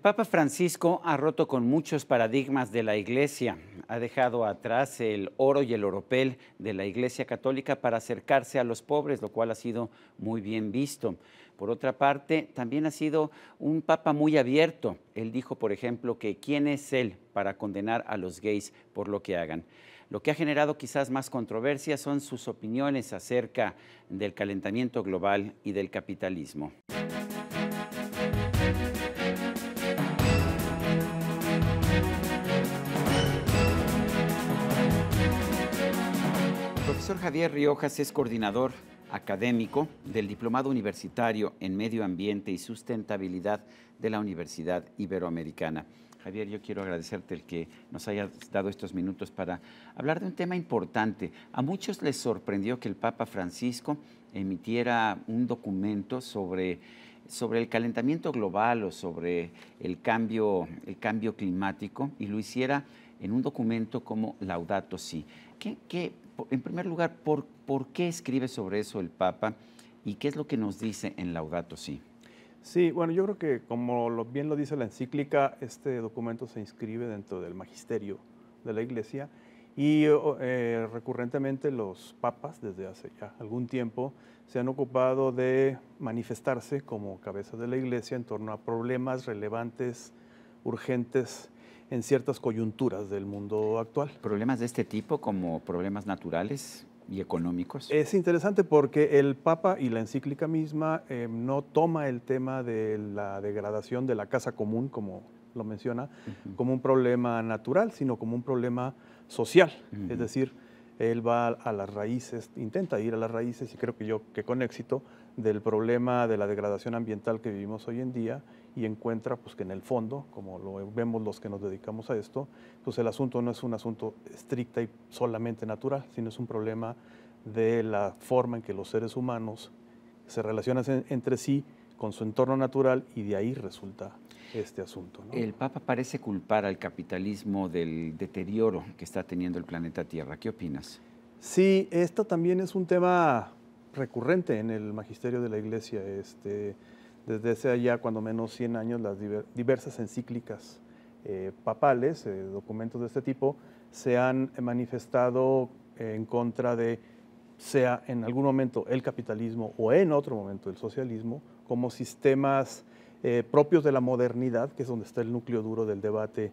Papa Francisco ha roto con muchos paradigmas de la Iglesia. Ha dejado atrás el oro y el oropel de la Iglesia Católica para acercarse a los pobres, lo cual ha sido muy bien visto. Por otra parte, también ha sido un papa muy abierto. Él dijo, por ejemplo, que quién es él para condenar a los gays por lo que hagan. Lo que ha generado quizás más controversia son sus opiniones acerca del calentamiento global y del capitalismo. El profesor Javier Riojas es coordinador académico del Diplomado Universitario en Medio Ambiente y Sustentabilidad de la Universidad Iberoamericana. Javier, yo quiero agradecerte el que nos hayas dado estos minutos para hablar de un tema importante. A muchos les sorprendió que el Papa Francisco emitiera un documento sobre el calentamiento global o sobre el cambio climático, y lo hiciera en un documento como Laudato Si. En primer lugar, ¿por qué escribe sobre eso el Papa y qué es lo que nos dice en Laudato Si? Sí, bueno, yo creo que como bien lo dice la encíclica, este documento se inscribe dentro del magisterio de la Iglesia y recurrentemente los papas, desde hace ya algún tiempo, se han ocupado de manifestarse como cabezas de la Iglesia en torno a problemas relevantes, urgentes, en ciertas coyunturas del mundo actual. ¿Problemas de este tipo, como problemas naturales y económicos? Es interesante porque el Papa y la encíclica misma no toma el tema de la degradación de la casa común, como lo menciona, como un problema natural, sino como un problema social. Es decir, él va a las raíces, intenta ir a las raíces, y creo que con éxito, del problema de la degradación ambiental que vivimos hoy en día, y encuentra pues, que en el fondo, como lo vemos los que nos dedicamos a esto, pues el asunto no es un asunto estricta y solamente natural, sino es un problema de la forma en que los seres humanos se relacionan entre sí con su entorno natural, y de ahí resulta este asunto, ¿no? El Papa parece culpar al capitalismo del deterioro que está teniendo el planeta Tierra. ¿Qué opinas? Sí, esto también es un tema recurrente en el magisterio de la Iglesia. Desde hace allá, cuando menos 100 años, las diversas encíclicas papales, documentos de este tipo, se han manifestado en contra de, sea en algún momento el capitalismo o en otro momento el socialismo, como sistemas propios de la modernidad, que es donde está el núcleo duro del debate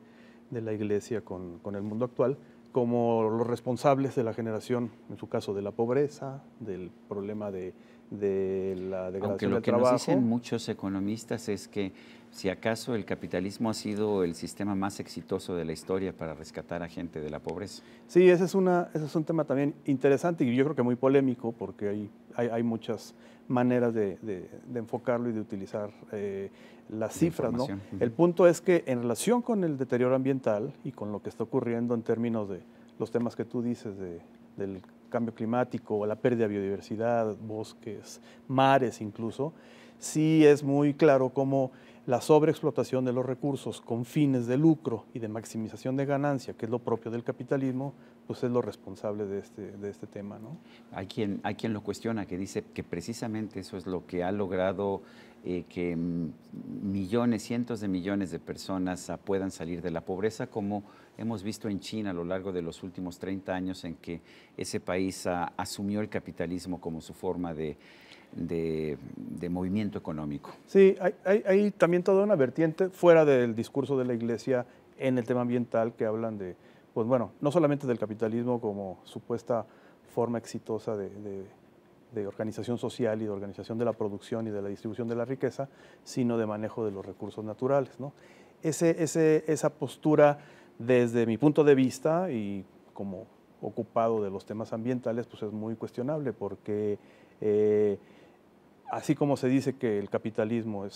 de la Iglesia con el mundo actual, como los responsables de la generación, en su caso, de la pobreza, del problema de la degradación del trabajo. Aunque lo que nos dicen muchos economistas es que si acaso el capitalismo ha sido el sistema más exitoso de la historia para rescatar a gente de la pobreza. Sí, ese es un tema también interesante y yo creo que muy polémico, porque hay muchas maneras de enfocarlo y de utilizar las cifras, ¿no? El punto es que en relación con el deterioro ambiental y con lo que está ocurriendo en términos de los temas que tú dices del cambio climático, la pérdida de biodiversidad, bosques, mares incluso, sí es muy claro cómo la sobreexplotación de los recursos con fines de lucro y de maximización de ganancia, que es lo propio del capitalismo, pues es lo responsable de este tema, ¿no? Hay quien lo cuestiona, que dice que precisamente eso es lo que ha logrado que millones, cientos de millones de personas puedan salir de la pobreza, como hemos visto en China a lo largo de los últimos 30 años, en que ese país asumió el capitalismo como su forma de movimiento económico. Sí, hay también toda una vertiente fuera del discurso de la Iglesia en el tema ambiental, que hablan de, pues bueno, no solamente del capitalismo como supuesta forma exitosa de organización social y de organización de la producción y de la distribución de la riqueza, sino de manejo de los recursos naturales, ¿no? Esa postura, desde mi punto de vista y como ocupado de los temas ambientales, pues es muy cuestionable, porque así como se dice que el capitalismo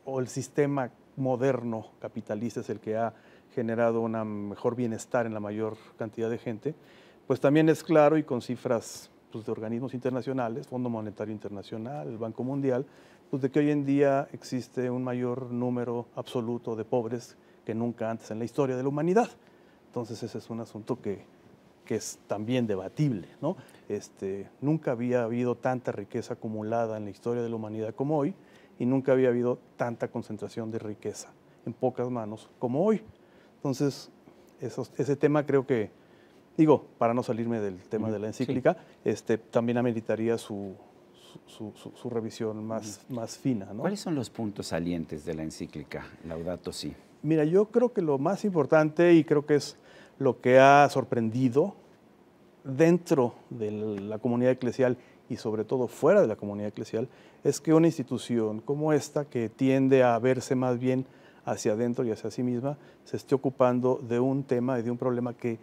o el sistema moderno capitalista es el que ha generado un mejor bienestar en la mayor cantidad de gente, pues también es claro, y con cifras pues, de organismos internacionales, Fondo Monetario Internacional, el Banco Mundial, pues de que hoy en día existe un mayor número absoluto de pobres que nunca antes en la historia de la humanidad. Entonces ese es un asunto que es también debatible, ¿no? Nunca había habido tanta riqueza acumulada en la historia de la humanidad como hoy, y nunca había habido tanta concentración de riqueza en pocas manos como hoy. Entonces, ese tema creo que, digo, para no salirme del tema de la encíclica, también ameritaría su revisión más fina, ¿no? ¿Cuáles son los puntos salientes de la encíclica Laudato Si? Mira, yo creo que lo más importante, y creo que es lo que ha sorprendido dentro de la comunidad eclesial y sobre todo fuera de la comunidad eclesial, es que una institución como esta, que tiende a verse más bien hacia adentro y hacia sí misma, se esté ocupando de un tema y de un problema que,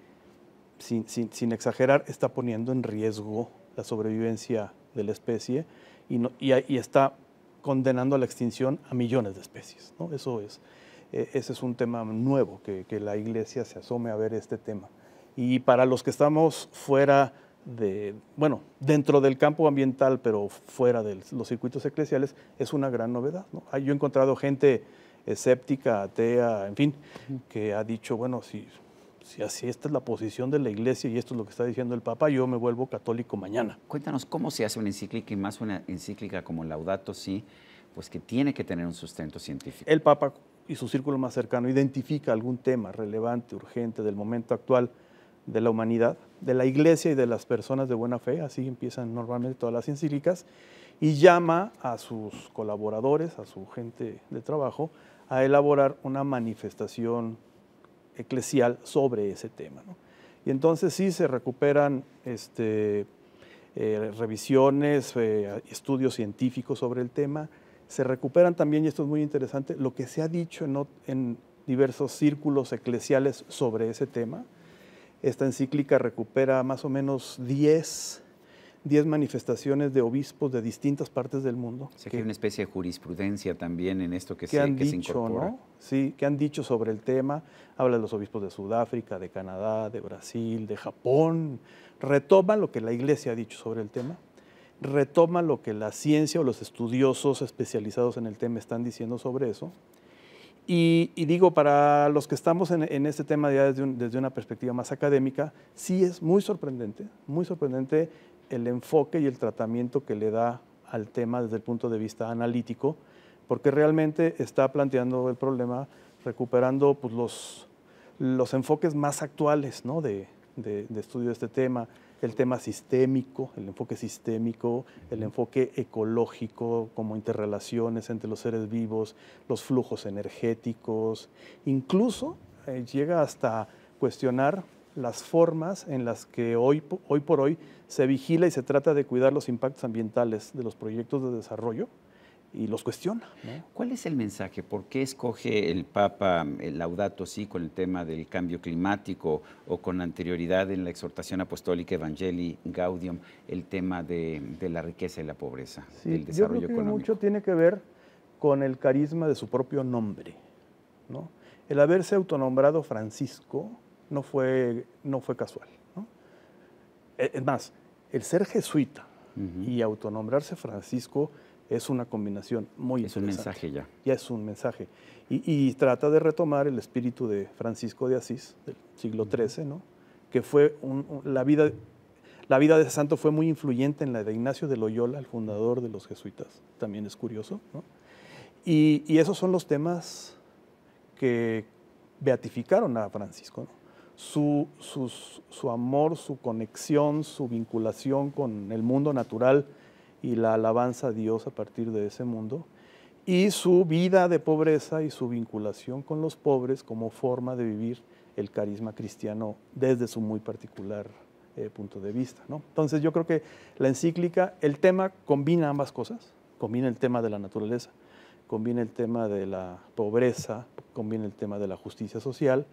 sin exagerar, está poniendo en riesgo la sobrevivencia de la especie y está condenando a la extinción a millones de especies, ¿no? Ese es un tema nuevo, que la Iglesia se asome a ver este tema. Y para los que estamos fuera dentro del campo ambiental, pero fuera de los circuitos eclesiales, es una gran novedad, ¿no? Yo he encontrado gente escéptica, atea, en fin, que ha dicho, bueno, si así esta es la posición de la Iglesia y esto es lo que está diciendo el Papa, yo me vuelvo católico mañana. Cuéntanos cómo se hace una encíclica, y más una encíclica como Laudato Si, pues que tiene que tener un sustento científico. El Papa y su círculo más cercano identifica algún tema relevante, urgente, del momento actual de la humanidad, de la Iglesia y de las personas de buena fe, así empiezan normalmente todas las encíclicas, y llama a sus colaboradores, a su gente de trabajo, a elaborar una manifestación eclesial sobre ese tema, ¿no? Y entonces sí se recuperan revisiones, estudios científicos sobre el tema, se recuperan también, y esto es muy interesante, lo que se ha dicho en diversos círculos eclesiales sobre ese tema. Esta encíclica recupera más o menos 10 manifestaciones de obispos de distintas partes del mundo. O sea, que hay una especie de jurisprudencia también en esto que se incorpora. ¿No? Sí, que han dicho sobre el tema. Habla de los obispos de Sudáfrica, de Canadá, de Brasil, de Japón. Retoma lo que la Iglesia ha dicho sobre el tema. Retoma lo que la ciencia o los estudiosos especializados en el tema están diciendo sobre eso. Y digo, para los que estamos en este tema ya desde una perspectiva más académica, sí es muy sorprendente el enfoque y el tratamiento que le da al tema desde el punto de vista analítico, porque realmente está planteando el problema recuperando pues, los enfoques más actuales, ¿no? de estudio de este tema, el tema sistémico, el enfoque ecológico como interrelaciones entre los seres vivos, los flujos energéticos, incluso llega hasta cuestionar las formas en las que hoy por hoy se vigila y se trata de cuidar los impactos ambientales de los proyectos de desarrollo y los cuestiona, ¿no? ¿Cuál es el mensaje? ¿Por qué escoge el Papa el Laudato Si con el tema del cambio climático o con anterioridad en la exhortación apostólica Evangelii Gaudium el tema de la riqueza y la pobreza, del desarrollo yo creo que económico? Mucho tiene que ver con el carisma de su propio nombre, ¿no? El haberse autonombrado Francisco no fue casual, ¿no? Es más, el ser jesuita y autonombrarse Francisco es una combinación muy interesante. Es un mensaje ya. Ya es un mensaje. Y trata de retomar el espíritu de Francisco de Asís, del siglo XIII, ¿no? Que fue la vida de ese santo fue muy influyente en la de Ignacio de Loyola, el fundador de los jesuitas. También es curioso, ¿no? Y esos son los temas que beatificaron a Francisco, ¿no? Su amor, su conexión, su vinculación con el mundo natural y la alabanza a Dios a partir de ese mundo, y su vida de pobreza y su vinculación con los pobres como forma de vivir el carisma cristiano desde su muy particular punto de vista, ¿no? Entonces yo creo que la encíclica, el tema combina ambas cosas, combina el tema de la naturaleza, combina el tema de la pobreza, combina el tema de la justicia social,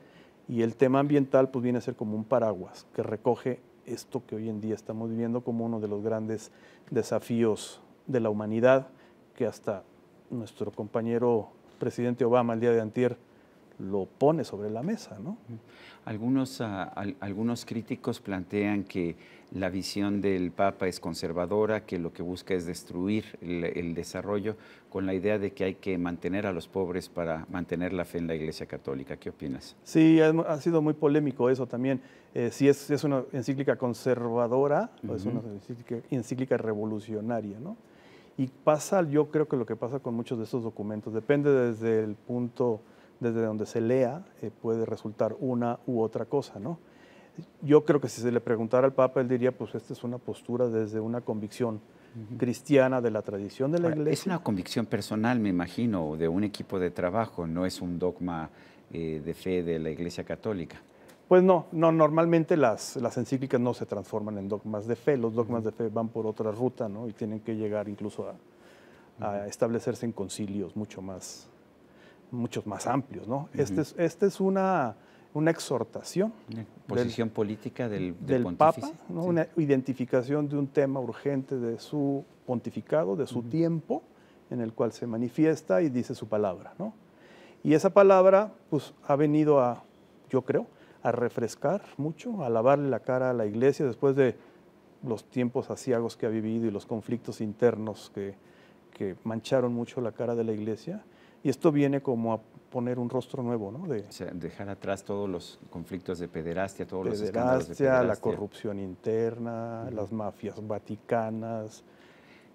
y el tema ambiental pues viene a ser como un paraguas que recoge esto que hoy en día estamos viviendo como uno de los grandes desafíos de la humanidad, que hasta nuestro compañero presidente Obama el día de antier lo pone sobre la mesa, ¿no? Algunos críticos plantean que la visión del Papa es conservadora, que lo que busca es destruir el desarrollo, con la idea de que hay que mantener a los pobres para mantener la fe en la Iglesia Católica. ¿Qué opinas? Sí, ha sido muy polémico eso también. Si es una encíclica conservadora o es una encíclica revolucionaria, ¿no? Y pasa, yo creo que lo que pasa con muchos de estos documentos, depende desde el punto, desde donde se lea, puede resultar una u otra cosa, ¿no? Yo creo que si se le preguntara al Papa, él diría, pues esta es una postura desde una convicción cristiana de la tradición de la Iglesia. Es una convicción personal, me imagino, de un equipo de trabajo, no es un dogma de fe de la Iglesia Católica. Pues no, normalmente las encíclicas no se transforman en dogmas de fe, los dogmas de fe van por otra ruta, ¿no? Y tienen que llegar incluso a establecerse en concilios muchos más amplios, ¿no? Esta es una exhortación. Una posición política del Papa, ¿no? Sí. Una identificación de un tema urgente de su pontificado, de su tiempo, en el cual se manifiesta y dice su palabra, ¿no? Y esa palabra, pues, ha venido yo creo, a refrescar mucho, a lavarle la cara a la Iglesia después de los tiempos aciagos que ha vivido y los conflictos internos que mancharon mucho la cara de la Iglesia. Y esto viene como a poner un rostro nuevo, ¿no? O sea, dejar atrás todos los conflictos de pederastia, todos los escándalos de pederastia, pederastia. la corrupción interna, las mafias vaticanas,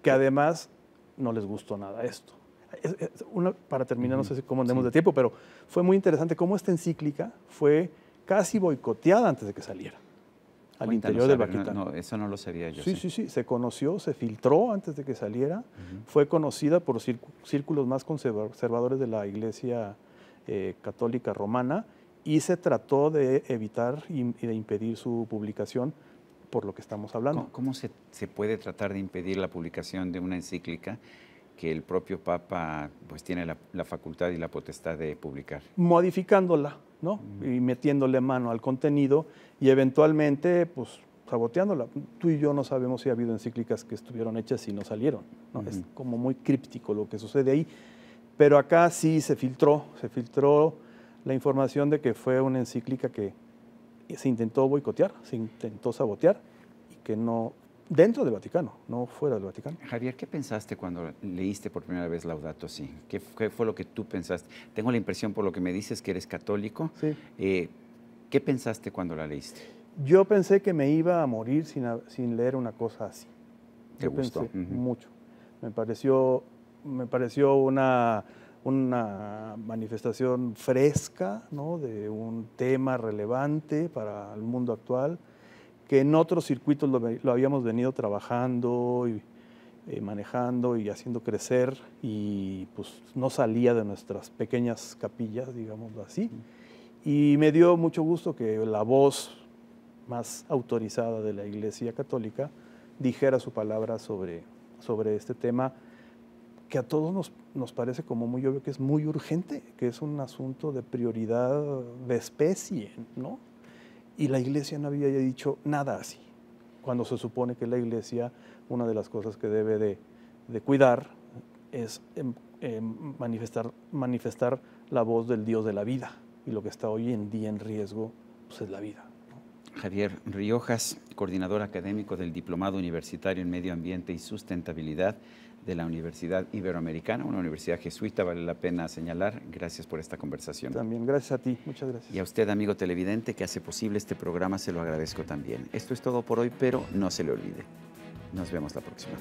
que además no les gustó nada esto. Para terminar, no sé cómo andemos de tiempo, pero fue muy interesante cómo esta encíclica fue casi boicoteada antes de que saliera al interior del Vaticano. No, eso no lo sabía yo. Sí, se conoció, se filtró antes de que saliera, fue conocida por círculos más conservadores de la Iglesia católica romana y se trató de evitar y de impedir su publicación por lo que estamos hablando. ¿Cómo se puede tratar de impedir la publicación de una encíclica que el propio Papa pues tiene la facultad y la potestad de publicar? Modificándola, ¿no? Y metiéndole mano al contenido y eventualmente, pues, saboteándola. Tú y yo no sabemos si ha habido encíclicas que estuvieron hechas y no salieron, ¿no? Es como muy críptico lo que sucede ahí. Pero acá sí se filtró la información de que fue una encíclica que se intentó boicotear, se intentó sabotear y que no, dentro del Vaticano, no fuera del Vaticano. Javier, ¿qué pensaste cuando leíste por primera vez Laudato Si? ¿Qué fue lo que tú pensaste? Tengo la impresión, por lo que me dices, que eres católico. Sí. ¿Qué pensaste cuando la leíste? Yo pensé que me iba a morir sin leer una cosa así. ¿Te gustó? Pensé mucho. Me pareció una manifestación fresca, ¿no? De un tema relevante para el mundo actual, que en otros circuitos lo habíamos venido trabajando y manejando y haciendo crecer y pues no salía de nuestras pequeñas capillas, digámoslo así. Y me dio mucho gusto que la voz más autorizada de la Iglesia Católica dijera su palabra sobre este tema que a todos nos parece como muy obvio que es muy urgente, que es un asunto de prioridad de especie, ¿no? Y la Iglesia no había dicho nada así, cuando se supone que la Iglesia, una de las cosas que debe de cuidar es manifestar la voz del Dios de la vida, y lo que está hoy en día en riesgo pues es la vida, ¿no? Javier Riojas, coordinador académico del Diplomado Universitario en Medio Ambiente y Sustentabilidad de la Universidad Iberoamericana, una universidad jesuita, vale la pena señalar. Gracias por esta conversación. También, gracias a ti, muchas gracias. Y a usted, amigo televidente, que hace posible este programa, se lo agradezco también. Esto es todo por hoy, pero no se le olvide. Nos vemos la próxima.